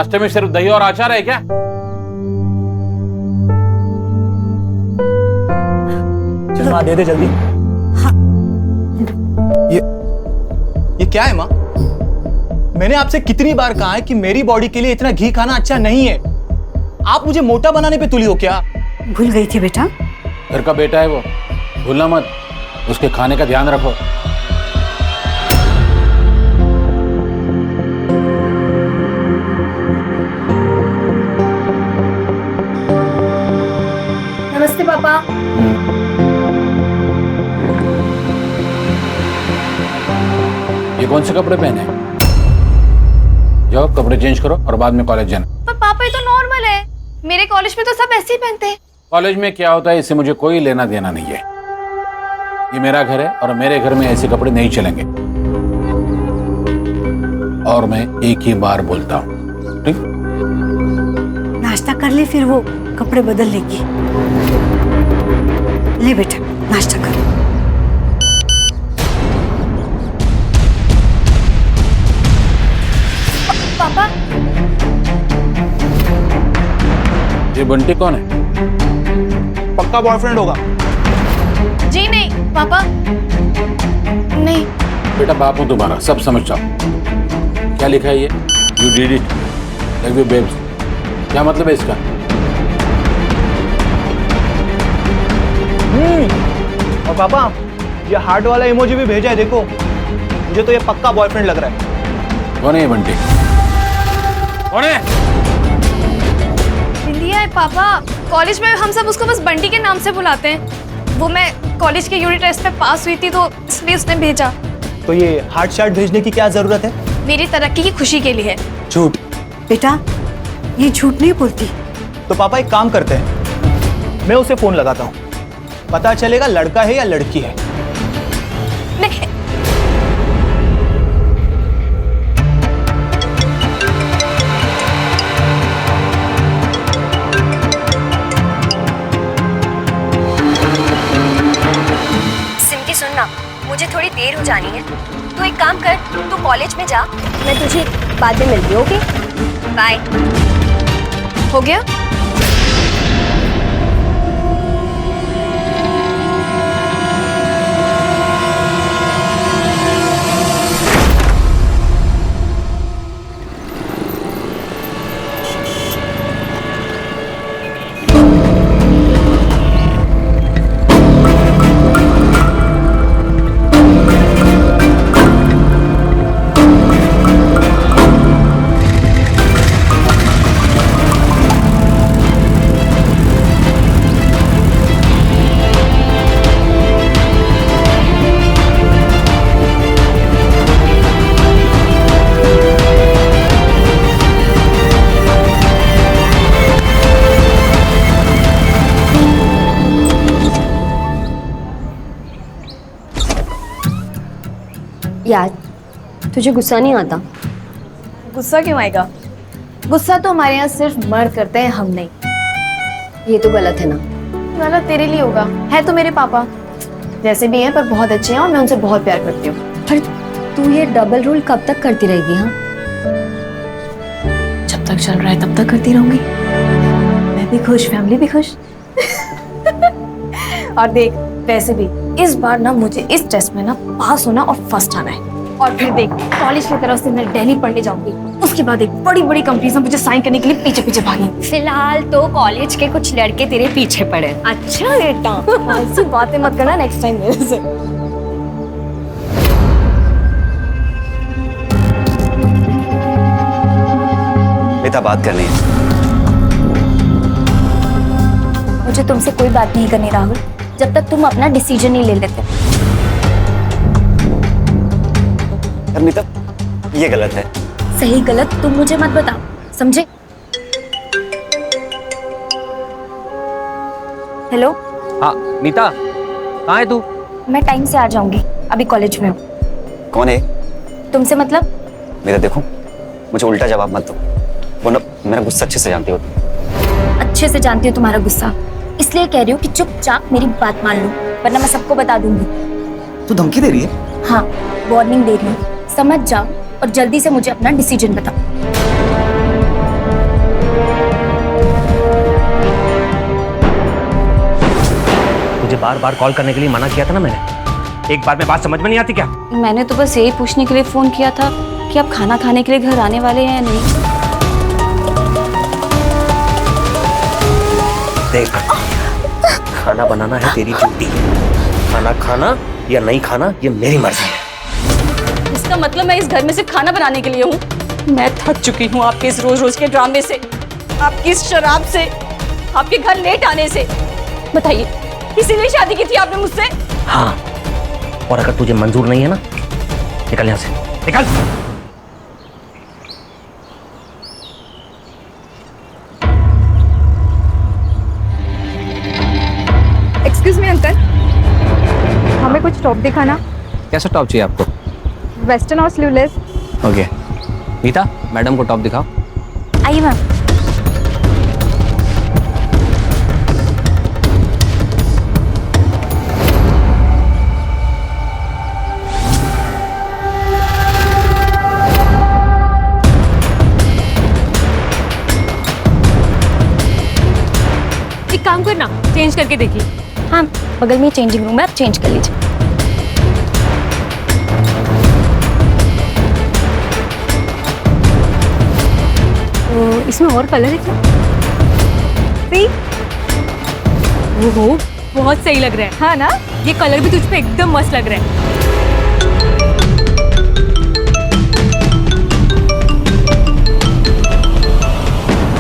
नाश्ते में सिर्फ दही और अचार है क्या? चल माँ दे दे जल्दी। हाँ। ये क्या है माँ? मैंने आपसे कितनी बार कहा है कि मेरी बॉडी के लिए इतना घी खाना अच्छा नहीं है। आप मुझे मोटा बनाने पे तुली हो क्या? भूल गई थी बेटा। घर का बेटा है वो, भूलना मत। उसके खाने का ध्यान रखो। नमस्ते पापा। ये कौन से कपड़े पहने? जाओ कपड़े चेंज करो और बाद में कॉलेज जाना। पर पापा ये तो नॉर्मल है, मेरे कॉलेज में तो सब ऐसे ही पहनते हैं। कॉलेज में क्या होता है इससे मुझे कोई लेना देना नहीं है। ये मेरा घर है और मेरे घर में ऐसे कपड़े नहीं चलेंगे। और मैं एक ही बार बोलता हूँ, ठीक? नाश्ता कर ले, फिर वो कपड़े बदल लेगी। ले बेटा नाश्ता कर। पापा ये बंटी कौन है? पक्का बॉयफ्रेंड होगा। जी नहीं पापा, नहीं। बेटा बाप हूं तुम्हारा, सब समझ जाओ। क्या लिखा है ये? You did it, love you babes. क्या मतलब है इसका? और पापा ये हार्ट वाला इमोजी भी भेजा है, देखो। मुझे तो ये पक्का बॉयफ्रेंड लग रहा है। कौन है ये बंटी? कौन है? बिंदिया है पापा। कॉलेज में हम सब उसको बस बंटी के नाम से बुलाते हैं। वो मैं कॉलेज के यूनिट टेस्ट में पास हुई थी तो इसलिए उसने भेजा। तो ये हार्ट शार्ट भेजने की क्या जरूरत है? मेरी तरक्की की खुशी के लिए है। झूठ। बेटा ये झूठ नहीं बोलती। तो पापा एक काम करते हैं, मैं उसे फोन लगाता हूँ, पता चलेगा लड़का है या लड़की है। नहीं। सिमटी सुनना, मुझे थोड़ी देर हो जानी है। तू एक काम कर, तू कॉलेज में जा, मैं तुझे बाद में मिलती हूँ। Okay bye. हो गया? यार तुझे गुस्सा नहीं आता? गुस्सा क्यों आएगा? गुस्सा तो हमारे यहाँ सिर्फ मर्द करते हैं, हम नहीं। ये तो गलत है ना। गलत तेरे लिए होगा, है तो मेरे पापा जैसे भी हैं पर बहुत अच्छे हैं और मैं उनसे बहुत प्यार करती हूँ। पर तू ये डबल रोल कब तक करती रहेगी? हाँ, जब तक चल रहा है तब तक करती रहूंगी। मैं भी खुश, फैमिली भी खुश। और देख वैसे भी इस बार ना मुझे इस टेस्ट में ना पास होना और फर्स्ट आना है। और फिर देख कॉलेज की तरफ से मैं दिल्ली पढ़ने जाऊंगी, उसके बाद एक बड़ी बड़ी कंपनीज में मुझे साइन करने के लिए पीछे पीछे भागेंगी। फिलहाल तो कॉलेज के कुछ लड़के तेरे पीछे पड़े। अच्छा बेटा, ऐसी बातें मत करना नेक्स्ट टाइम मेरे से। बेटा बात करनी है। मुझे तुमसे कोई बात नहीं करनी राहुल, जब तक तुम अपना डिसीजन नहीं ले लेते। अमिता ये गलत है। सही गलत तुम मुझे मत बताओ, समझे? हेलो। हाँ मीता, कहाँ है तू? मैं टाइम से आ जाऊंगी, अभी कॉलेज में हूँ। कौन है? तुमसे मतलब? मेरा देखो, मुझे उल्टा जवाब मत दो, वरना मेरा गुस्सा अच्छे से जानती हो। अच्छे से जानती हूँ तुम्हारा गुस्सा, इसलिए कह रही हूँ कि चुपचाप मेरी बात मान लो, वरना मैं सबको बता दूंगी। तू धमकी दे रही है? हाँ, वार्निंग दे रही हूँ, समझ जाओ और जल्दी से मुझे अपना डिसीजन बताओ। मुझे बार बार कॉल करने के लिए मना किया था ना मैंने। एक बार में बात समझ में नहीं आती क्या? मैंने तो बस यही पूछने के लिए फोन किया था कि आप खाना खाने के लिए घर आने वाले हैं या नहीं। देख, खाना बनाना है तेरी ड्यूटी, खाना खाना या नहीं खाना ये मेरी मर्जी है। इसका मतलब मैं इस घर में सिर्फ खाना बनाने के लिए हूँ? मैं थक चुकी हूँ आपके इस रोज रोज के ड्रामे से, आपकी इस शराब से, आपके घर लेट आने से। बताइए, इसीलिए शादी की थी आपने मुझसे? हाँ, और अगर तुझे मंजूर नहीं है ना, निकल यहाँ से, निकल। एक्सक्यूज मी अंकल, हमें कुछ टॉप दिखाना। कैसा टॉप चाहिए आपको? वेस्टर्न और स्लीवलेस। ओके मीता, मैडम को टॉप दिखाओ। आइए मैम। एक काम करना, चेंज करके देखिए। हाँ, बगल में चेंजिंग रूम है, आप चेंज कर लीजिए। तो इसमें और कलर है क्या? सी, ओहो, बहुत सही लग रहा है। हाँ ना? ये कलर भी तुझ पे एकदम मस्त लग रहा है।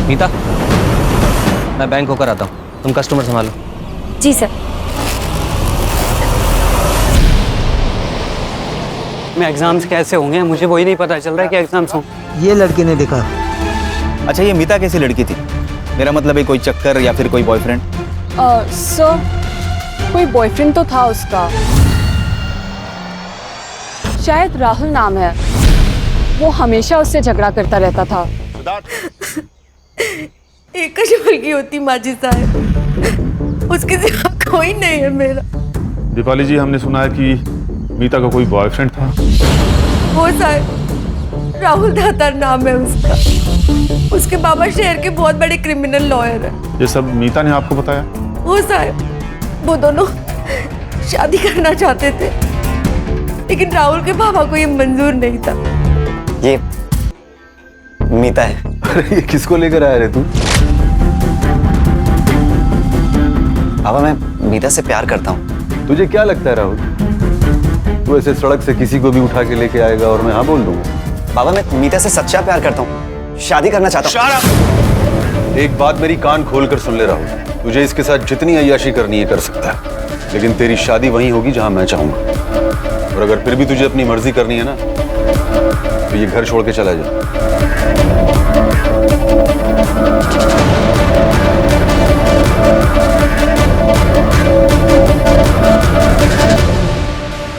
मीता, मैं बैंक होकर आता हूँ, तुम कस्टमर संभालो। जी सर। में एग्जाम्स कैसे होंगे मुझे वही नहीं पता चल रहा है कि एग्जाम्स हों। ये लड़के ने देखा। अच्छा, ये मीता कैसी लड़की थी? मेरा मतलब है कोई चक्कर या फिर कोई बॉयफ्रेंड? सर, कोई बॉयफ्रेंड तो था उसका, शायद राहुल नाम है। वो हमेशा उससे झगड़ा करता रहता था। एक की होती माजी साहब, उसके सिवा कोई नहीं है मेरा। दीपाली जी, हमने सुना है कि मीता का कोई बॉयफ्रेंड था। वो साहब राहुल दातार नाम है उसका। उसके बाबा शहर के बहुत बड़े क्रिमिनल लॉयर है। ये सब मीता ने आपको बताया? वो साहब, वो दोनों शादी करना चाहते थे, लेकिन राहुल के पापा को ये मंजूर नहीं था। ये मीता है। अरे ये किसको लेकर आया रे तू? पापा, मैं मीता से प्यार करता हूँ। तुझे क्या लगता है राहुल, तू ऐसे सड़क से किसी को भी उठा के लेके आएगा और मैं हाँ बोल दूंगा? बाबा, मैं मीता से सच्चा प्यार करता हूँ, शादी करना चाहता हूँ। एक बात मेरी कान खोल कर सुन ले राहुल, तुझे इसके साथ जितनी अय्याशी करनी है कर सकता है, लेकिन तेरी शादी वहीं होगी जहां मैं चाहूंगा। और अगर फिर भी तुझे अपनी मर्जी करनी है ना, तो ये घर छोड़ के चला जा।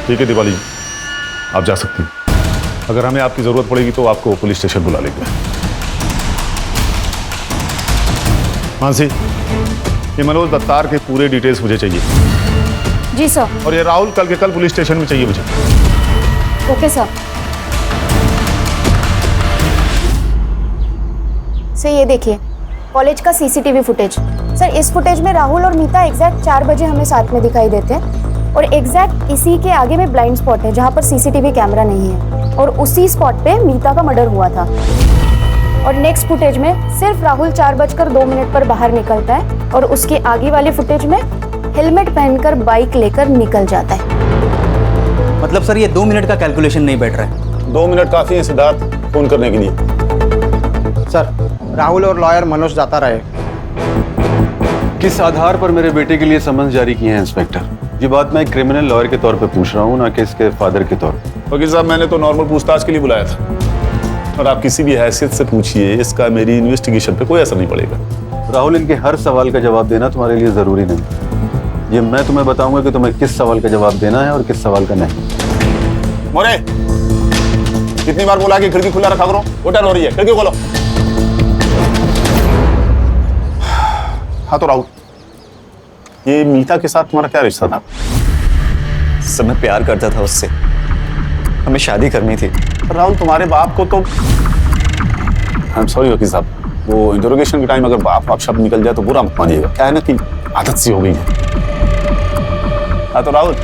ठीक है दीपाली जी, आप जा सकती हैं। अगर हमें आपकी जरूरत पड़ेगी तो आपको पुलिस स्टेशन बुला लेंगे। मानसी, ये मनोज दत्तार के पूरे डिटेल्स मुझे चाहिए। जी सर। और ये राहुल कल के कल पुलिस स्टेशन में चाहिए मुझे। Okay sir. सर, ये देखिए कॉलेज का सीसीटीवी फुटेज। सर, इस फुटेज में राहुल और मीता एग्जैक्ट 4 बजे हमें साथ में दिखाई देते हैं, और एग्जैक्ट इसी के आगे में ब्लाइंड स्पॉट है जहाँ पर सीसीटीवी कैमरा नहीं है, और उसी स्पॉट पे मीता का मर्डर हुआ था। और नेक्स्ट फुटेज में सिर्फ राहुल 4:02 पर बाहर निकलता है, और उसके आगे वाले फुटेज में हेलमेट पहनकर बाइक लेकर निकल जाता है। मतलब सर, ये 2 मिनट का कैलकुलेशन नहीं बैठ रहा है। 2 मिनट काफी है सिद्धार्थ फोन करने के लिए। सर, राहुल और लॉयर मनोज दाता रहे। किस आधार पर मेरे बेटे के लिए समन्स जारी किए हैं इंस्पेक्टर? ये बात मैं एक क्रिमिनल लॉयर के तौर पे पूछ रहा हूँ, ना कि इसके फादर के तौर पे। वकील साहब, मैंने तो नॉर्मल पूछताछ के लिए बुलाया था, और आप किसी भी हैसियत से पूछिए, इसका मेरी इन्वेस्टिगेशन पे कोई असर नहीं पड़ेगा। राहुल, इनके हर सवाल का जवाब देना तुम्हारे लिए जरूरी नहीं। ये मैं तुम्हें बताऊंगा कि तुम्हें किस सवाल का जवाब देना है और किस सवाल का नहीं। मोरे, कितनी बार बोला कि खिड़की खुला रखा करो? होटल हो रही है, खिड़की खोलो। हाँ तो राहुल, ये मीता के साथ तुम्हारा क्या रिश्ता था? सब मैं प्यार करता था उससे, हमें शादी करनी थी। राहुल, तुम्हारे बाप को तो, आई एम सॉरी वकील साहब, वो इंटरोगेशन के टाइम अगर बाप शब्द निकल जाए तो बुरा मत मानिएगा। क्या है ना कि आदत सी हो गई है। हाँ तो राहुल,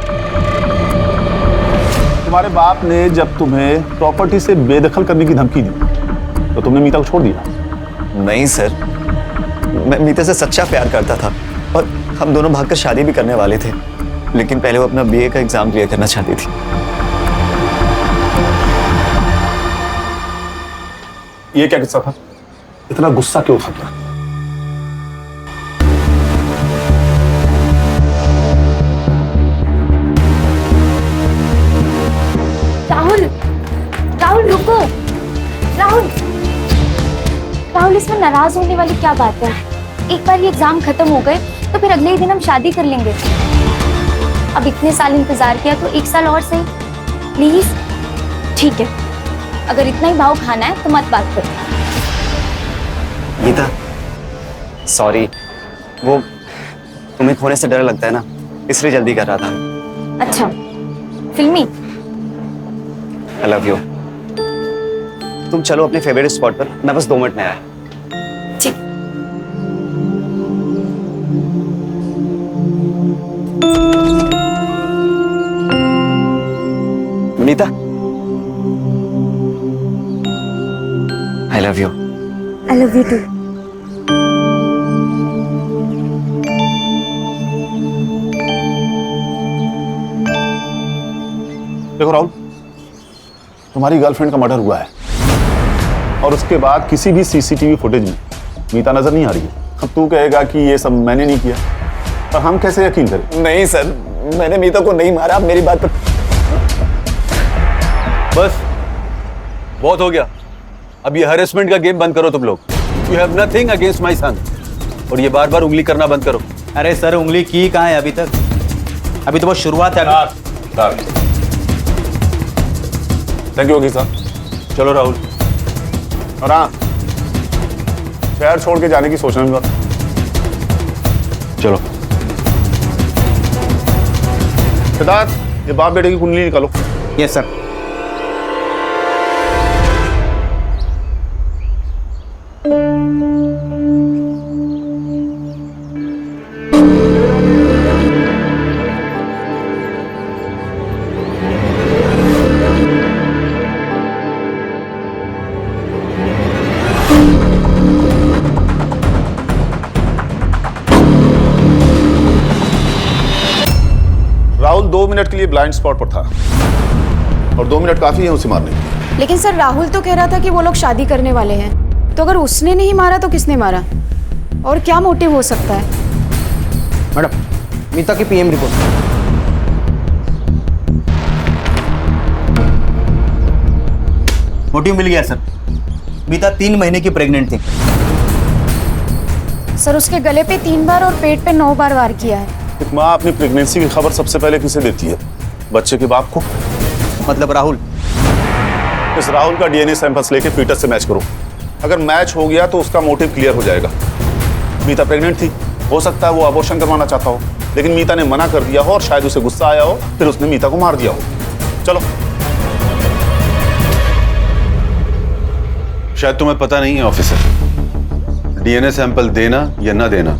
तुम्हारे बाप ने जब तुम्हें प्रॉपर्टी से बेदखल करने की धमकी दी तो तुमने मीता को छोड़ दिया? नहीं सर, मैं मीता से सच्चा प्यार करता था और हम दोनों भागकर शादी भी करने वाले थे, लेकिन पहले वो अपना बीए का एग्जाम क्लियर करना चाहती थी। ये क्या किस्सा था? इतना गुस्सा क्यों था? राहुल, राहुल रुको। राहुल, राहुल इसमें नाराज होने वाली क्या बात है? एक बार ये एग्जाम खत्म हो गए तो फिर अगले ही दिन हम शादी कर लेंगे। अब इतने साल इंतजार किया तो 1 साल और सही, प्लीज। ठीक है, अगर इतना ही भाव खाना है तो मत बात करो। गीता, सॉरी, वो तुम्हें खोने से डर लगता है ना, इसलिए जल्दी कर रहा था। अच्छा, फिल्मी। आई लव यू। तुम चलो अपने फेवरेट स्पॉट पर, मैं बस 2 मिनट में आया। ठीक। Meeta, I love you. I love you too. देखो राहुल, तुम्हारी गर्लफ्रेंड का मर्डर हुआ है और उसके बाद किसी भी सीसीटीवी फुटेज में मीता नजर नहीं आ रही है। अब तू कहेगा कि ये सब मैंने नहीं किया, पर हम कैसे यकीन करें? नहीं सर, मैंने मीता को नहीं मारा। आप मेरी बात पर। बस बहुत हो गया, अब ये हैरेसमेंट का गेम बंद करो तुम लोग। You have nothing against my son, और ये बार बार उंगली करना बंद करो। अरे सर, उंगली की कहाँ है अभी तक? अभी तो बस शुरुआत है। थैंक यू वकील साहब। चलो राहुल। और हाँ, शहर छोड़ के जाने की सोचना भी मत। चलो। सिद्धार्थ, ये बाप बेटे की कुंडली निकालो। Yes sir. राहुल 2 मिनट के लिए ब्लाइंड स्पॉट पर था और 2 मिनट काफी है उसे मारने के लिए। लेकिन सर, राहुल तो कह रहा था कि वो लोग शादी करने वाले हैं, तो अगर उसने नहीं मारा तो किसने मारा? और क्या मोटिव हो सकता है? मैडम, मीता की पीएम रिपोर्ट। मोटिव मिल गया सर। मीता 3 महीने की प्रेग्नेंट थी। सर, उसके गले पे 3 बार और पेट पे 9 बार वार किया है। एक माँ अपनी प्रेगनेंसी की खबर सबसे पहले किसे देती है? बच्चे के बाप को। मतलब राहुल। इस राहुल का डीएनए सैंपल्स लेके फीटस से मैच करो। अगर मैच हो गया तो उसका मोटिव क्लियर हो जाएगा। मीता प्रेग्नेंट थी, हो सकता है वो अबॉर्शन करवाना चाहता हो, लेकिन मीता ने मना कर दिया हो और शायद उसे गुस्सा आया हो, फिर उसने मीता को मार दिया हो। चलो। शायद तुम्हें पता नहीं है ऑफिसर, डीएनए सैंपल देना या ना देना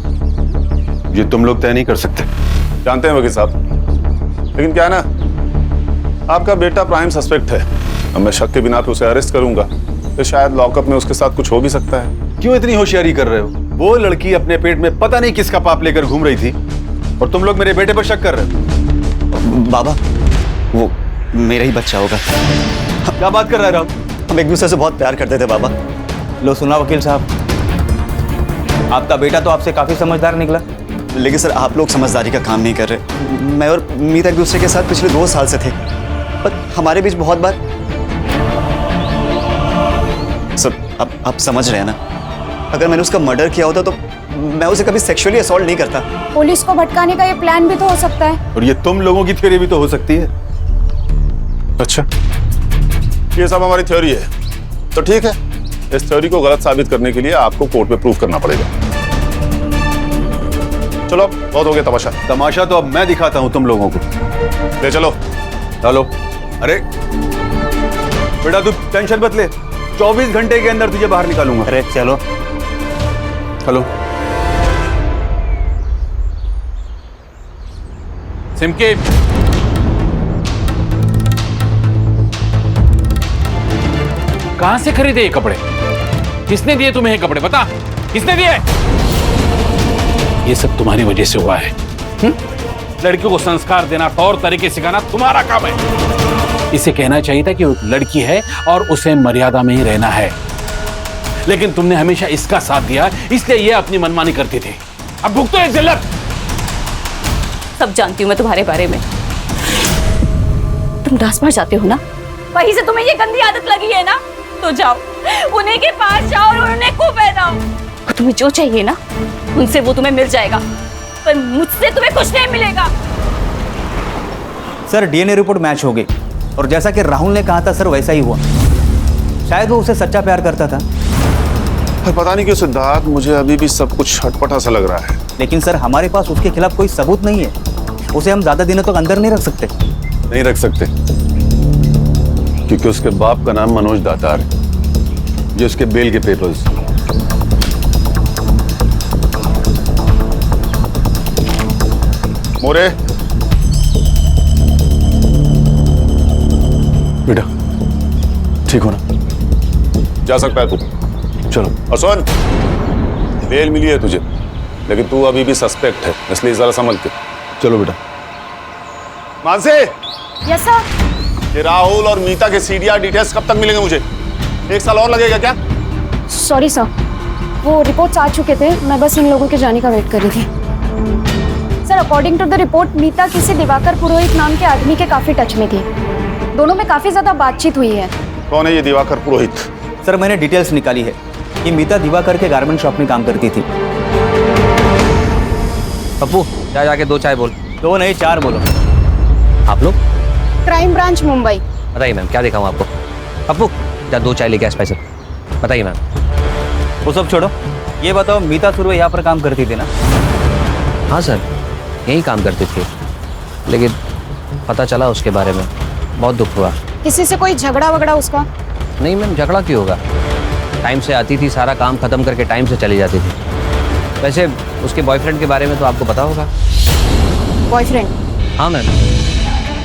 ये तुम लोग तय नहीं कर सकते। जानते हैं वकील साहब, लेकिन क्या है ना, आपका बेटा प्राइम सस्पेक्ट है। अब मैं शक के बिना पे उसे अरेस्ट करूंगा तो शायद लॉकअप में उसके साथ कुछ हो भी सकता है। क्यों इतनी होशियारी कर रहे हो? वो लड़की अपने पेट में पता नहीं किसका पाप लेकर घूम रही थी और तुम लोग मेरे बेटे पर शक कर रहे हो। बाबा, वो मेरा ही बच्चा होगा। क्या बात कर रहा है राहुल? हम एक दूसरे से बहुत प्यार करते थे बाबा। लो सुना वकील साहब, आपका बेटा तो आपसे काफी समझदार निकला। लेकिन सर, आप लोग समझदारी का काम नहीं कर रहे। मैं और मीता एक दूसरे के साथ पिछले 2 साल से थे, पर हमारे बीच बहुत बार। सर, आप समझ रहे हैं ना, अगर मैंने उसका मर्डर किया होता तो मैं उसे कभी सेक्सुअली असॉल्ट नहीं करता। पुलिस को भटकाने का ये प्लान भी तो हो सकता है। और ये तुम लोगों की थ्योरी भी तो हो सकती है। अच्छा, ये सब हमारी थ्योरी है तो ठीक है। इस थ्योरी को गलत साबित करने के लिए आपको कोर्ट में प्रूव करना पड़ेगा। चलो, बहुत हो गया तमाशा। तमाशा तो अब मैं दिखाता हूं तुम लोगों को। ले चलो। चलो। अरे बेटा, तू टेंशन मत ले, 24 घंटे के अंदर तुझे बाहर निकालूंगा। अरे चलो। चलो। सिमकी, कहां से खरीदे ये कपड़े? किसने दिए तुम्हें ये कपड़े? बता, किसने दिए? ये सब तुम्हारी वजह से हुआ है। लड़कियों को संस्कार देना, तौर तरीके सिखाना तुम्हारा काम है। इसे कहना चाहिए था कि वो लड़की है और उसे मर्यादा में ही रहना है, लेकिन तुमने हमेशा इसका साथ दिया, इसलिए ये अपनी मनमानी करती थी। अब भुगतो ये जिल्लत। सब जानती हूँ मैं तुम्हारे बारे में। तुम डांस बार जाते हो ना, वहीं से तुम्हें ये गंदी आदत लगी है ना, तो जाओ उन्हीं के पास जाओ और उन्हें खूब पहनाओ। तुम्हें जो चाहिए ना उनसे वो तुम्हें मिल जाएगा, पर मुझसे तुम्हें कुछ नहीं मिलेगा। सर डीएनए रिपोर्ट मैच हो गई और जैसा कि राहुल ने कहा था सर वैसा ही हुआ। शायद वो उसे सच्चा प्यार करता था। पर पता नहीं क्यों सिद्धार्थ, मुझे अभी भी सब कुछ हटपटा सा लग रहा है। लेकिन सर हमारे पास उसके खिलाफ कोई सबूत नहीं है, उसे हम ज्यादा दिनों तक अंदर नहीं रख सकते। नहीं रख सकते क्योंकि उसके बाप का नाम मनोज दातार है। ये उसके बेल के पेपर्स। मोरे, बेटा ठीक हो ना? जा सकता है तू, चलो। और सुन, बेल मिली है तुझे, लेकिन तू अभी भी सस्पेक्ट है, इसलिए जरा संभल के चलो बेटा। Mansi, yes sir. ये राहुल और मीता के सीडीआर डिटेल्स कब तक मिलेंगे मुझे? 1 साल और लगेगा क्या? सॉरी सर, वो रिपोर्ट्स आ चुके थे, मैं बस इन लोगों के जाने का वेट कर रही थी। Sir according to the report Meeta किसी दिवाकर पुरोहित नाम के आदमी के काफी टच में थी। दोनों में काफी ज्यादा बातचीत हुई है। कौन है ये दिवाकर पुरोहित? सर मैंने डिटेल्स निकाली है कि मीता दिवाकर के गारमेंट शॉप में काम करती थी। पप्पू जा जाके 2 चाय बोल। 2 नहीं 4 बोलो। आप लोग? Crime branch Mumbai. बताइए मैम, क्या दिखाऊं आपको? पप्पू जा 2 चाय लेके आ स्पेशल। बताइए मैम। वो सब छोड़ो, ये बताओ मीता सुरवे यहाँ पर काम करती थी ना? हाँ सर, यही काम करती थी, लेकिन पता चला उसके बारे में, बहुत दुख हुआ। किसी से कोई झगड़ा वगड़ा उसका? नहीं मैम, झगड़ा क्यों होगा? टाइम से आती थी, सारा काम खत्म करके टाइम से चली जाती थी। वैसे उसके बॉयफ्रेंड के बारे में तो आपको पता होगा। बॉयफ्रेंड? हाँ मैम,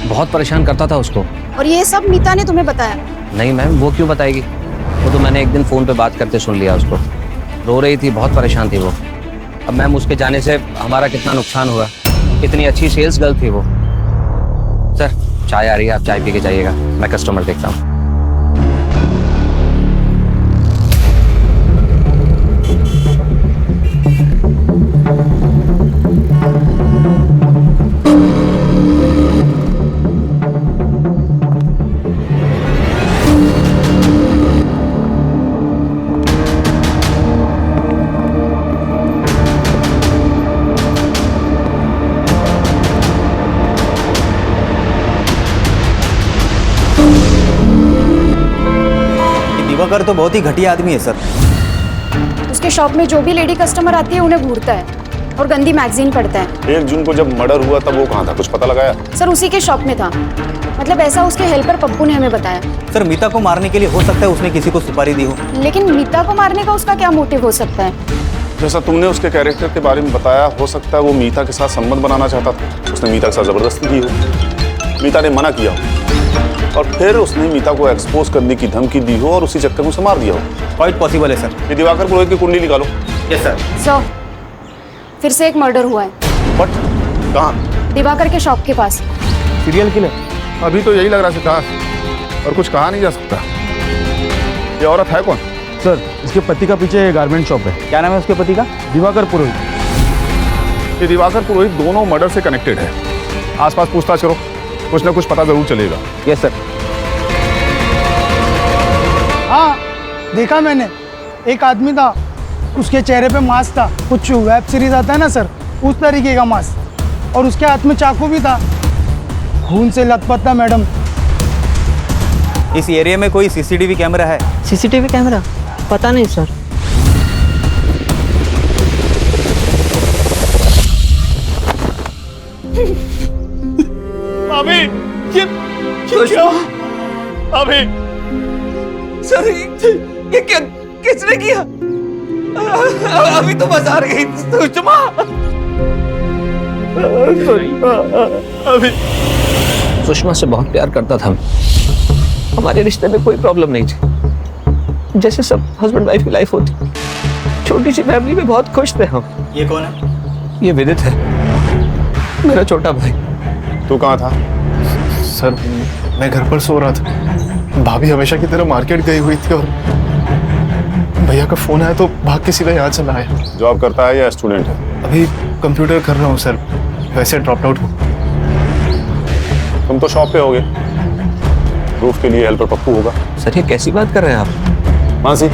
बहुत परेशान करता था उसको। और ये सब मीता ने तुम्हें बताया? नहीं मैम, वो क्यों बताएगी? वो तो मैंने एक दिन फ़ोन पे बात करते सुन लिया उसको। रो रही थी, बहुत परेशान थी वो। अब मैम उसके जाने से हमारा कितना नुकसान हुआ। कितनी अच्छी सेल्स गर्ल थी वो। सर चाय आ रही है, आप चाय पी के जाइएगा, मैं कस्टमर देखता हूँ। दिवाकर तो बहुत ही घटिया आदमी है सर। उसके शॉप में जो भी लेडी कस्टमर आती है उन्हें घूरता है और गंदी मैगजीन पढ़ता है। 1 जून को जब मर्डर हुआ तब वो कहाँ था, कुछ पता लगाया? सर उसी के शॉप में था, मतलब ऐसा उसके हेल्पर पप्पू ने हमें बताया। सर मीता को मारने के लिए हो सकता है उसने किसी को सुपारी दी हो। लेकिन मीता को मारने का उसका क्या मोटिव हो सकता है? जैसा तुमने उसके कैरेक्टर के बारे में बताया, हो सकता है वो मीता के साथ संबंध बनाना चाहता था। उसने मीता के साथ जबरदस्ती की हो, मीता ने मना किया हो, और फिर उसने मीता को एक्सपोज करने की धमकी दी हो और उसी चक्कर में उसे मार दिया हो। क्वाइट पॉसिबल है सर। ये दिवाकर पुरोहित की कुंडली निकालो। Yes sir. सर फिर से एक मर्डर हुआ है। बट कहाँ? दिवाकर के शॉप के पास। Serial killer? अभी तो यही लग रहा है सिद्धार्थ, और कुछ कहा नहीं जा सकता। ये औरत है कौन? सर इसके पति का पीछे गारमेंट शॉप है। क्या नाम है उसके पति का? दिवाकर पुरोहित। ये दिवाकर पुरोहित दोनों मर्डर से कनेक्टेड है। आसपास पूछताछ करो, कुछ ना कुछ पता जरूर चलेगा। Yes sir. हाँ देखा मैंने, एक आदमी था, उसके चेहरे पे मास्क था, कुछ वेब सीरीज आता है ना सर, उस तरीके का मास्क, और उसके हाथ में चाकू भी था, खून से लथपथ था मैडम। इस एरिया में कोई सीसीटीवी कैमरा है? CCTV camera? पता नहीं सर। अभी ये क्या? अभी सर ये क्या, किसने किया? अभी तो बाजार गई सुषमा। अभी सुषमा से बहुत प्यार करता था। हमारे रिश्ते में कोई प्रॉब्लम नहीं थी, जैसे सब हस्बैंड वाइफ की लाइफ होती। छोटी सी फैमिली में बहुत खुश थे हम। ये कौन है? ये विदित है, मेरा छोटा भाई। तू कहाँ था? सर मैं घर पर सो रहा था, भाभी हमेशा की तरह मार्केट गई हुई थी और भैया का फोन आया तो भाग के सीधा यहाँ चला आया। जॉब करता है या स्टूडेंट है? अभी कंप्यूटर कर रहा हूँ सर, वैसे ड्रॉप आउट हूँ। तुम तो शॉप पे होगे, प्रूफ के लिए हेल्पर पप्पू होगा। सर ये कैसी बात कर रहे हैं आप? मानसी,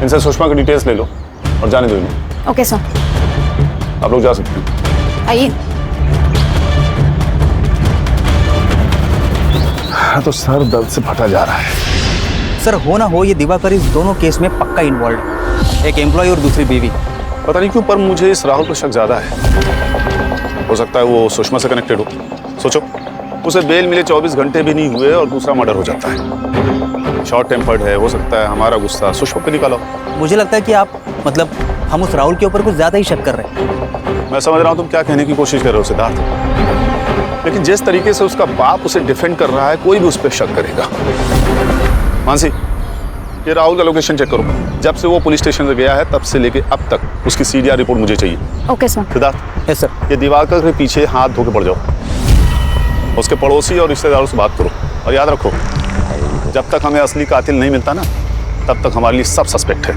इनसे सुषमा की डिटेल्स ले लो और जाने दो इन्हें। Okay sir. आप लोग जा सकते हैं। आइए। हाँ तो सर दर्द से फटा जा रहा है। सर हो ना हो ये दिवाकर इस दोनों केस में पक्का इन्वॉल्व है, एक एम्प्लॉय और दूसरी बीवी। पता नहीं क्यों पर मुझे इस राहुल पर शक ज्यादा है। हो सकता है वो सुषमा से कनेक्टेड हो। सोचो, उसे बेल मिले 24 घंटे भी नहीं हुए और दूसरा मर्डर हो जाता है। शॉर्ट टेम्पर्ड है, हो सकता है हमारा गुस्सा सुषमा पे निकालो। मुझे लगता है कि आप मतलब हम उस राहुल के ऊपर कुछ ज्यादा ही शक कर रहे हैं। मैं समझ रहा हूँ तुम क्या कहने की कोशिश कर रहे हो सिद्धार्थ, लेकिन जिस तरीके से उसका बाप उसे डिफेंड कर रहा है कोई भी उस पर शक करेगा। मानसी, ये राहुल का लोकेशन चेक करो। जब से वो पुलिस स्टेशन से गया है तब से लेके अब तक उसकी सीडीआर रिपोर्ट मुझे चाहिए। Okay sir. Siddharth. Yes sir. ये दिवाकर के पीछे हाथ धो के पड़ जाओ, उसके पड़ोसी और रिश्तेदारों से बात करो और याद रखो जब तक हमें असली कातिल नहीं मिलता ना तब तक हमारे लिए सब सस्पेक्ट है।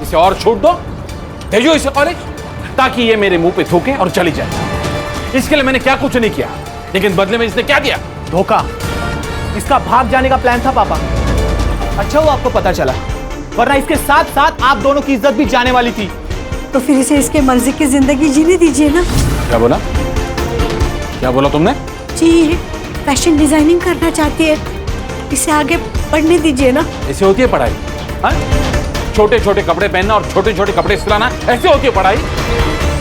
इसे और छूट दो, भेजो इसे कॉलेज ताकि ये मेरे मुंह पे थूके और चली जाए। इसके लिए मैंने क्या कुछ नहीं किया, लेकिन बदले में इसने क्या दिया? धोखा। इसका भाग जाने का प्लान था पापा। अच्छा वो आपको पता चला, वरना इसके साथ साथ आप दोनों की इज्जत भी जाने वाली थी। तो फिर इसे इसके मर्जी की जिंदगी जीने दीजिए ना। क्या बोला? क्या बोला तुमने? जी ये फैशन डिजाइनिंग करना चाहती है, इसे आगे बढ़ने दीजिए ना। ऐसे होती है पढ़ाई? छोटे छोटे कपड़े पहनना और छोटे छोटे कपड़े सिलाना, ऐसे होती है पढ़ाई?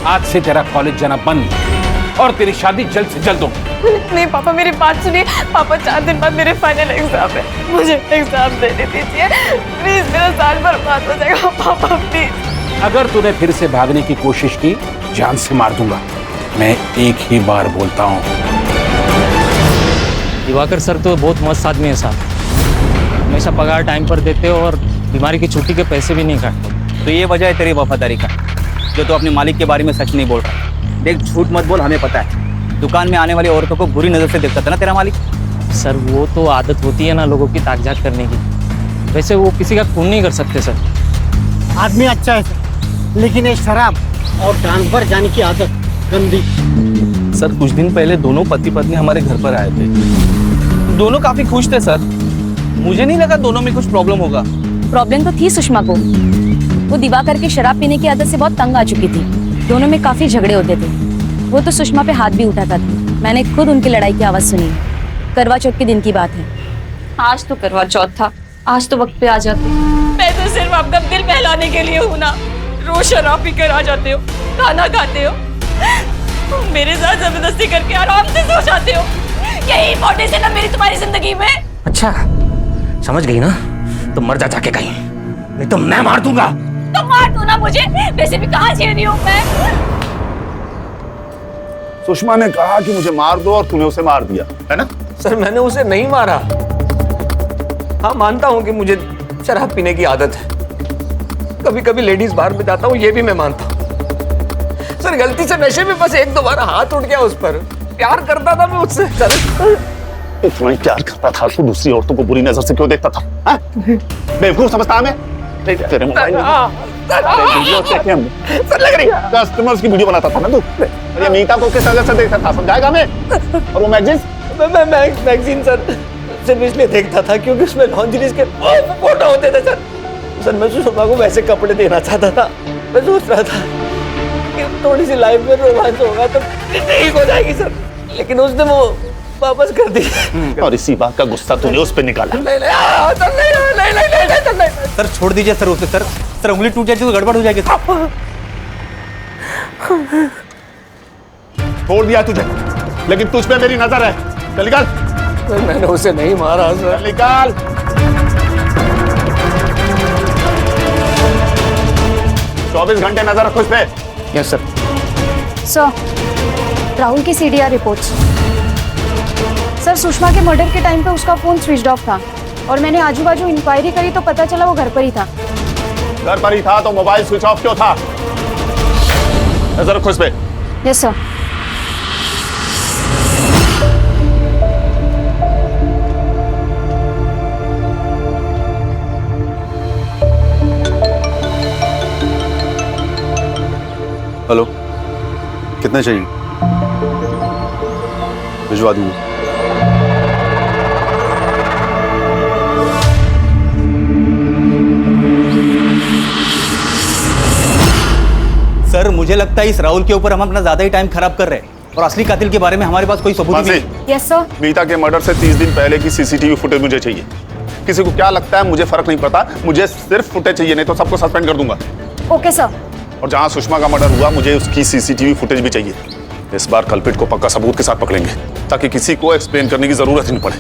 आज से तेरा कॉलेज जाना बंद और तेरी शादी जल्द से जल्द हो। नहीं पापा मेरी बात सुनिए। पापा 4 दिन बाद मेरे फाइनल एग्जाम है, मुझे एग्जाम देने दीजिए प्लीज। मेरा साल बर्बाद हो जाएगा पापा प्लीज। अगर तूने फिर से भागने की कोशिश की जान से मार दूंगा। मैं एक ही बार बोलता हूँ। दिवाकर सर तो बहुत मस्त आदमी है साहब, हमेशा पगार टाइम पर देते हो और बीमारी की छुट्टी के पैसे भी नहीं काटते। तो ये वजह है तेरी वफादारी का, जो तू अपने मालिक के बारे में सच नहीं बोल रहा। देख झूठ मत बोल, हमें पता है दुकान में आने वाली औरतों को बुरी नजर से देखता था ना तेरा मालिक। सर वो तो आदत होती है ना लोगों की ताकझाक करने की, वैसे वो किसी का खून नहीं कर सकते सर। आदमी अच्छा है सर, लेकिन ये शराब और ट्रांसफर जाने की आदत गंदी। सर कुछ दिन पहले दोनों पति पत्नी हमारे घर पर आए थे, दोनों काफी खुश थे सर। मुझे नहीं लगा दोनों में कुछ प्रॉब्लम होगा। प्रॉब्लम तो थी सुषमा को, वो दिवाकर की शराब पीने की आदत से बहुत तंग आ चुकी थी। दोनों में काफी झगड़े होते थे, वो तो सुषमा पे हाथ भी उठाता था। मैंने खुद उनकी लड़ाई की आवाज सुनी। करवा चौथ के दिन की बात है। आज तो करवा चौथ था, आज तो वक्त पे आ जाते। मैं तो सिर्फ आपका दिल बहलाने के लिए हूँ ना। रोज शराब पी कर आ जाते हो, खाना खाते हो, मेरे साथ जबरदस्ती करके आराम से सो जाते हो। यही इंपॉर्टेंस है ना मेरी तुम्हारी जिंदगी में। अच्छा समझ गई ना, तो मर जा जाके कहीं, नहीं तो मैं मार दूंगा। तो मार दो ना मुझे, वैसे भी कहाँ झेल रही हूँ मैं। सुषमा ने कहा कि मुझे मार दो और तूने उसे मार दिया, है ना? सर मैंने उसे नहीं मारा। हाँ मानता हूँ कि मुझे शराब पीने की आदत है, कभी कभी लेडीज बार में जाता हूँ, ये भी मैं मानता हूँ। सर गलती से नशे में बस 1-2 बार हाथ उठ गया उस पर। प्यार करता था मैं उससे सर। इतना प्यार करता था तो दूसरी औरतों को बुरी नजर से क्यों देखता था? बेवकूफ समझता हमें? तेरे मोबाइल सर लग रही कस्टमर्स की वीडियो बनाता था ना तू। और ये मीता को किस नजर से देखता था, समझाएगा हमें? और वो मैगजीन? मैं मैगजीन सर सिर्फ इसलिए देखता था क्योंकि उसमें लॉन्जरीज के फोटो होते थे सर। सर मैं सुषमा को वैसे कपड़े देना चाहता था। मैं सोच रहा था कि थोड़ी सी लाइफ में रोमांस होगा तो ठीक हो जाएगी सर, लेकिन उसने वो वापस कर दी। और इसी बात का गुस्सा तूने उस पे निकाला। नहीं। सर छोड़ दीजिए सर उसे। सर उंगली टूट जाएगी तो गड़बड़ हो जाएगी। छोड़ दिया तुझे, लेकिन तुझ पे मेरी नजर है। चल निकाल। मैंने उसे नहीं मारा सर। निकाल। 24 घंटे नजर रखो इस पे। Yes sir. सर राहुल की सीडीआर रिपोर्ट्स। सर सुषमा के मर्डर के टाइम पे उसका फोन स्विच ऑफ था और मैंने आजू बाजू इंक्वायरी करी तो पता चला वो घर पर ही था। घर पर ही था तो मोबाइल स्विच ऑफ क्यों था? नजर रखो इस पे। Yes sir. हेलो, कितने चाहिए? भिजवा दूंगा। सर मुझे लगता है इस राहुल के ऊपर हम अपना ज्यादा ही टाइम खराब कर रहे हैं और असली कातिल के बारे में हमारे पास कोई सबूत ही नहीं। Yes sir. मीता के मर्डर से 30 दिन पहले की सीसीटीवी फुटेज मुझे चाहिए। किसी को क्या लगता है मुझे फर्क नहीं पड़ता, मुझे सिर्फ फुटेज चाहिए, नहीं तो सबको सस्पेंड कर दूंगा। Okay sir. और जहां सुषमा का मर्डर हुआ मुझे उसकी सीसीटीवी फुटेज भी चाहिए। इस बार कल्पिट को पक्का सबूत के साथ पकड़ेंगे ताकि किसी को एक्सप्लेन करने की जरूरत ही नहीं पड़े।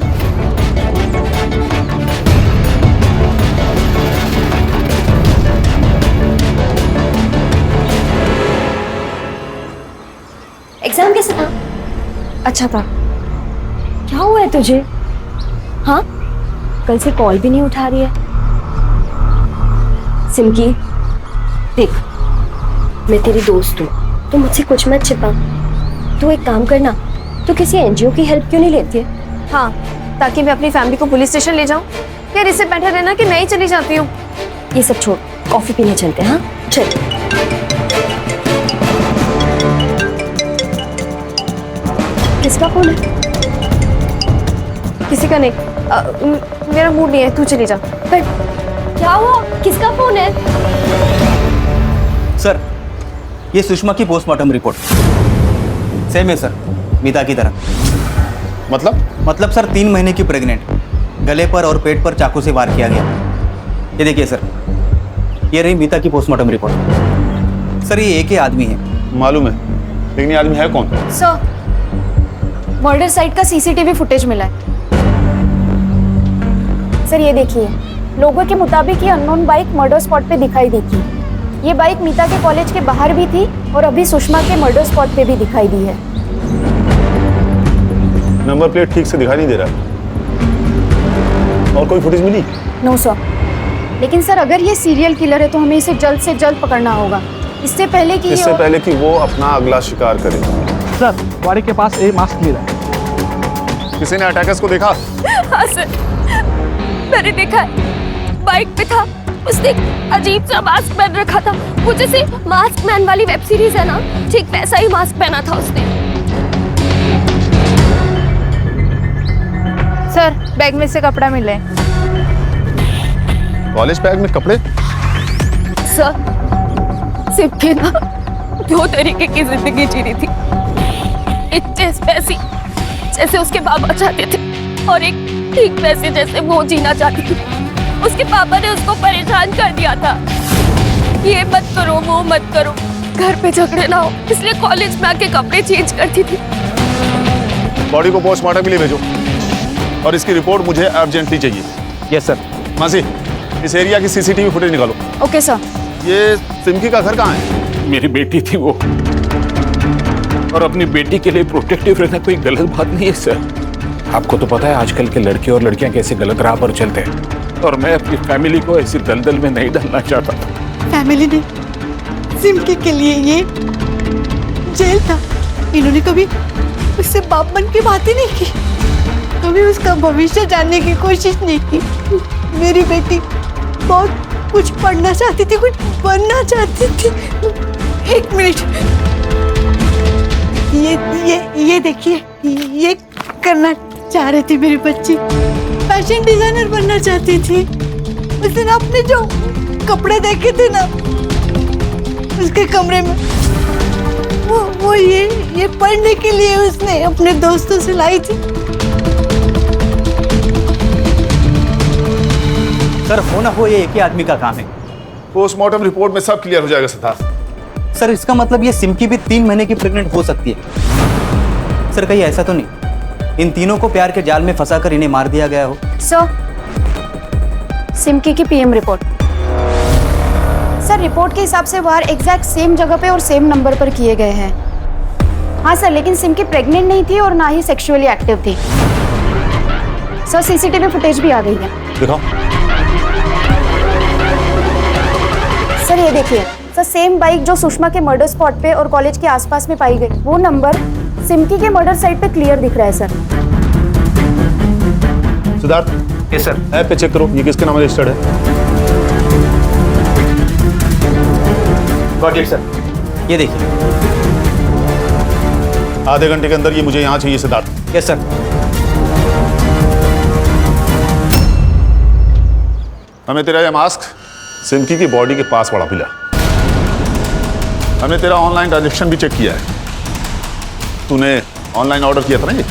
एग्जाम कैसा था? अच्छा था। क्या हुआ है तुझे? हाँ, कल से कॉल भी नहीं उठा रही है। सिमकी देख, मैं तेरी दोस्त हूँ, तो मुझसे कुछ मत छिपा। तू एक काम करना, तू किसी एनजीओ की हेल्प क्यों नहीं लेती है? हाँ, ताकि मैं अपनी फैमिली को पुलिस स्टेशन ले जाऊँ। यार इससे बेटर है ना कि मैं ही चली जाती हूँ। ये सब छोड़, कॉफी पीने चलते हैं। हाँ चल। किसका फोन है? किसी का नहीं। मेरा मूड नहीं है, तू चली जा। पर क्या हुआ? किसका फोन है? सर ये सुषमा की पोस्टमार्टम रिपोर्ट सेम है सर, मीता की तरह। मतलब सर 3 महीने की प्रेग्नेंट, गले पर और पेट पर चाकू से वार किया गया। ये देखिए सर, ये रही मीता की पोस्टमार्टम रिपोर्ट। सर ये एक ही आदमी है। मालूम है, लेकिन ये आदमी है कौन? सर मर्डर साइट का सीसीटीवी फुटेज मिला है। सर ये देखिए, लोगों के मुताबिक ये अननोन बाइक मर्डर स्पॉट पे दिखाई दी थी। ये बाइक मीता के कॉलेज के बाहर भी थी और अभी सुषमा के मर्डर स्पॉट पे भी दिखाई दी है। नंबर प्लेट ठीक से दिखाई नहीं दे रहा। और कोई फुटेज मिली? No sir. लेकिन सर अगर ये सीरियल किलर है तो हमें इसे जल्द से जल्द पकड़ना होगा, इससे पहले कि वो अपना अगला शिकार करे। सर वाड़ी के पास एक मास्क मिला है। किसी ने अटैकर्स को देखा? हाँ सर, मैंने देखा है, बाइक पे था। उसने अजीब सा मास्क पहन रखा था, वो जैसे मास्क मैन वाली वेब सीरीज है ना, ठीक वैसा ही मास्क पहना था उसने। सर बैग में से कपड़ा मिला है। कॉलेज बैग में कपड़े? सर सिमकी ना 2 तरीके की जिंदगी जी रही थी, एक वैसी जैसे उसके बाबा चाहते थे और एक ठीक वैसे जैसे वो जीना चाहती थी। उसके पापा ने उसको परेशान कर दिया था, ये मत करो वो मत करो, घर पे झगड़े ना हो, इसलिए कॉलेज में आके कपड़े चेंज करती थी। बॉडी को पोस्टमार्टम के लिए भेजो और इसकी रिपोर्ट मुझे अर्जेंटली चाहिए। Yes sir. मासी, इस एरिया की सीसीटीवी फुटेज निकालो। Okay sir. ये सिमकी का घर कहाँ है? मेरी बेटी थी वो, और अपनी बेटी के लिए प्रोटेक्टिव रहना कोई गलत बात नहीं है सर। आपको तो पता है आजकल के लड़के और लड़कियां कैसे गलत राह पर चलते हैं, और मैं अपनी फैमिली को ऐसी दलदल में नहीं डालना चाहता। फैमिली ने सिमकी के लिए ये जेल था। इन्होंने कभी उससे बाप बन के बात ही नहीं की, कभी उसका भविष्य जानने की कोशिश नहीं की। मेरी बेटी बहुत कुछ पढ़ना चाहती थी, कुछ बनना चाहती थी। 1 मिनट, ये देखिए, ये करना चाह रही थी मेरी बच्ची, फैशन डिजाइनर बनना चाहती थी। उसने ना अपने जो कपड़े देखे थे ना उसके कमरे में, वो ये पढ़ने के लिए उसने अपने दोस्तों से लाई थी। सर हो ना हो ये एक ही आदमी का काम है। पोस्टमार्टम रिपोर्ट में सब क्लियर हो जाएगा सिद्धार्थ। सर इसका मतलब ये सिमकी भी 3 महीने की प्रेग्नेंट हो सकती है। सर कहीं ऐसा तो नहीं इन तीनों को प्यार के जाल में फंसाकर इन्हें मार दिया गया हो? सर सिमकी की PM report. Sir sir report के हिसाब से वार एग्जैक्ट सेम जगह पे और सेम नंबर पर किए गए हैं। हाँ सर, लेकिन सिमकी प्रेग्नेंट नहीं थी और ना ही सेक्सुअली एक्टिव थी। सर सीसीटीवी फुटेज भी आ गई है। दिखाओ। सर ये देखिए सर, सेम बाइक जो सुषमा के मर्डर स्पॉट पे और कॉलेज के आसपास में पाई गई, वो नंबर सिमकी के मर्डर साइट पे क्लियर दिख रहा है sir. Siddharth, yes sir, app पे चेक करो ये किसके नाम रजिस्टर्ड है। Got it sir. ये देखिए, आधे घंटे के अंदर ये मुझे यहाँ चाहिए सिद्धार्थ। Yes sir. हमें तेरा ये मास्क सिमकी की बॉडी के पास पड़ा मिला। हमने तेरा ऑनलाइन ट्रांजैक्शन भी चेक किया है। तूने ऑनलाइन ऑर्डर किया था ना ये?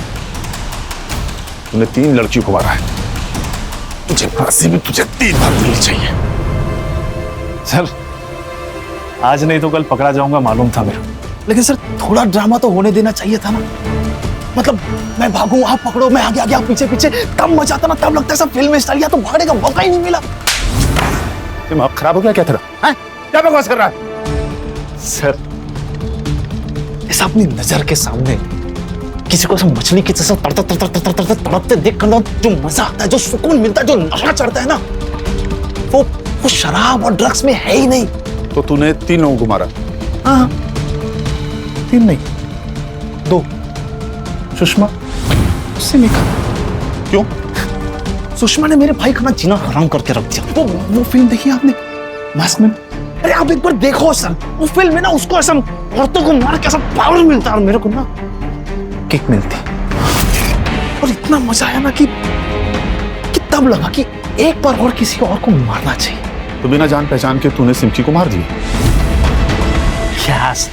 तूने 3 लड़कियों को मारा है। तुझे फांसी भी तुझे 3 बार मिलनी चाहिए। सर आज नहीं तो कल पकड़ा जाऊंगा मालूम था मेरा, लेकिन सर थोड़ा ड्रामा तो होने देना चाहिए था ना। मतलब मैं भागूं आप पकड़ो, मैं आगे आगे आप पीछे पीछे, तब मजा आता ना, तब लगता है सब फिल्म स्टाइल। या तो भागने का मौका ही नहीं मिला। दिमाग खराब हो गया क्या तेरा? हैं? क्या बकवास कर रहा है? सर ऐसा अपनी नजर के सामने किसी को सब मछली की जैसा तड़पते देख कर जो मजा आता है, जो सुकून मिलता है, जो नशा चढ़ता है ना, वो शराब और ड्रग्स में है ही नहीं। तो तूने 3 लोगों को मारा? हाँ 3 नहीं 2। सुषमा, सिमिका। क्यों? सुषमा ने मेरे भाई का जीना हराम करके रख दिया। वो फिल्म देखी आपने मास्क में? अरे आप एक बार देखो सर, वो फिल्म में ना उसको ऐसा औरतों को मार के ऐसा पावर मिलता है और मेरे को ना किक मिलती, और इतना मजा आया ना कि तब लगा कि एक बार और किसी और को मारना चाहिए। तो बिना जान पहचान के तूने सिमकी को मार दिया? यस,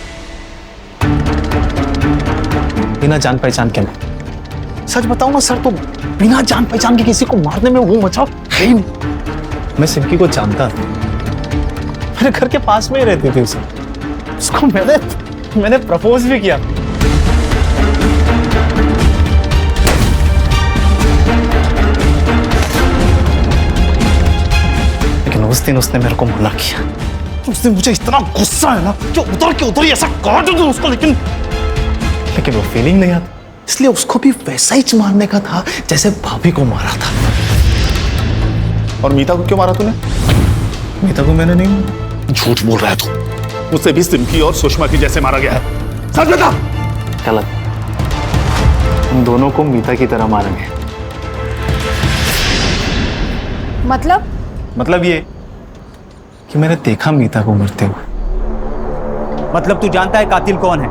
बिना जान पहचान के। मैं सच बताऊं ना सर, तो बिना जान पहचान के किसी को मारने में वो मजा है ही नहीं। मैं सिमकी को जानता था, मेरे घर के पास में ही रहती थी उसे। उसको मैंने प्रपोज भी किया। लेकिन उस दिन उसने मेरे को मना किया। उस दिन मुझे इतना गुस्सा है ना कि उधर ही ऐसा काट दूं उसको, लेकिन वो फीलिंग नहीं आती। इसलिए उसको भी वैसा ही मारने का था जैसे भाभी को मारा था। और मीता को क्यों मारा तूने? मीता को मैंने नहीं। झूठ बोल रहा है तू। मुझसे भी सिमकी और सुषमा की जैसे मारा गया है। सच बता। गलत। उन दोनों को मीता की तरह मारा गया। मतलब ये कि मैंने देखा मीता को मरते हुए। मतलब तू जानता है कातिल कौन है?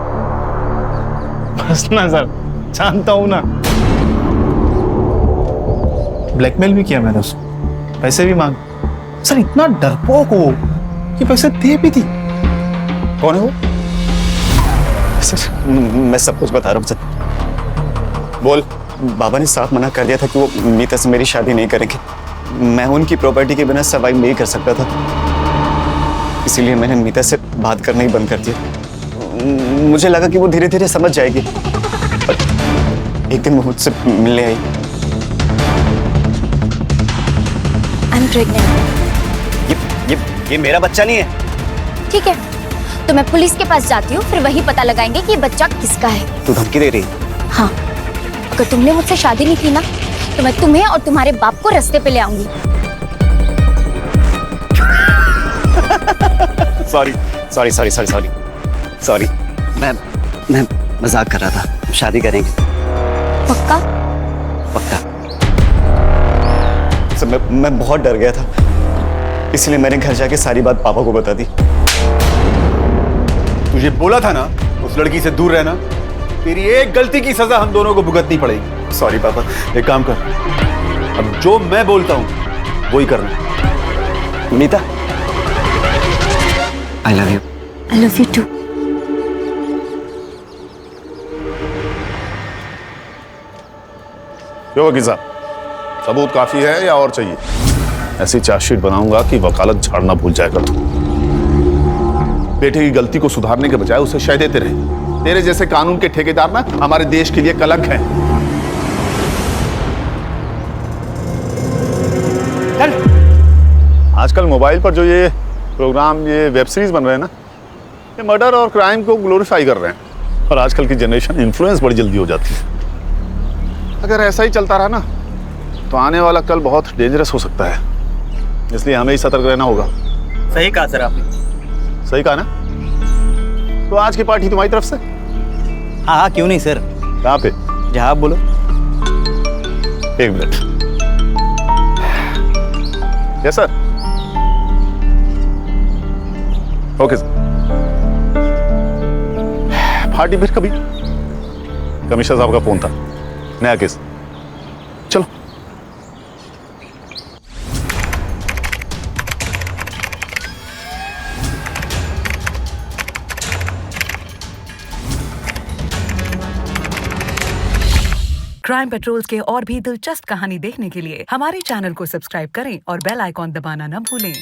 बस ना सर, जानता हूं ना। ब्लैकमेल भी किया मैंने उसको, पैसे भी मांग। सर इतना डरपोक हो कि पैसे दे भी दी। कौन है वो? सर मैं सब कुछ बता रहा हूँ सर। बोल। बाबा ने साफ मना कर दिया था कि वो मीता से मेरी शादी नहीं करेंगे। मैं उनकी प्रॉपर्टी के बिना सर्वाइव नहीं कर सकता था, इसीलिए मैंने मीता से बात करना ही बंद कर दिया। मुझे लगा कि वो धीरे धीरे समझ जाएगी। एक दिन वो मुझसे मिलने आई। I'm pregnant. ये मेरा बच्चा नहीं है। ठीक है, तो मैं पुलिस के पास जाती हूँ, फिर वही पता लगाएंगे कि ये बच्चा किसका है। तू धमकी दे रही? हाँ, अगर तुमने मुझसे शादी नहीं की ना, तो मैं तुम्हें और तुम्हारे बाप को रास्ते पे ले आऊंगी। सॉरी। मैं मजाक कर रहा था। शादी करेंगे। पक्का? पक्का। सर मैं बहुत डर गया था, इसलिए मैंने घर जाके सारी बात पापा को बता दी। तुझे बोला था ना उस लड़की से दूर रहना। तेरी एक गलती की सजा हम दोनों को भुगतनी पड़ेगी। सॉरी पापा। एक काम कर, अब जो मैं बोलता हूँ वही करना। मीता, I love you. I love you too. क्यों वकील साहब, सबूत काफी है या और चाहिए? ऐसी चार्जशीट बनाऊंगा कि वकालत झाड़ना भूल जाएगा तू। बेटे की गलती को सुधारने के बजाय उसे शय देते रहे। तेरे जैसे कानून के ठेकेदार ना हमारे देश के लिए कलंक हैं। आजकल मोबाइल पर जो ये प्रोग्राम ये वेब सीरीज बन रहे हैं ना, ये मर्डर और क्राइम को ग्लोरीफाई कर रहे हैं। और आजकल की जनरेशन इन्फ्लुएंस बड़ी जल्दी हो जाती है। अगर ऐसा ही चलता रहा ना तो आने वाला कल बहुत डेंजरस हो सकता है, इसलिए हमें ही सतर्क रहना होगा। सही कहा सर आपने। सही कहा ना? तो आज की पार्टी तुम्हारी तरफ से? हाँ हाँ, क्यों नहीं सर। कहाँ पे? जहाँ आप बोलो। एक minute. Yes sir. Okay sir. Party फिर कभी? कमिश्नर साहब का फोन था, नया केस। चलो। क्राइम पेट्रोल्स के और भी दिलचस्प कहानी देखने के लिए हमारे चैनल को सब्सक्राइब करें और बेल आइकॉन दबाना न भूलें।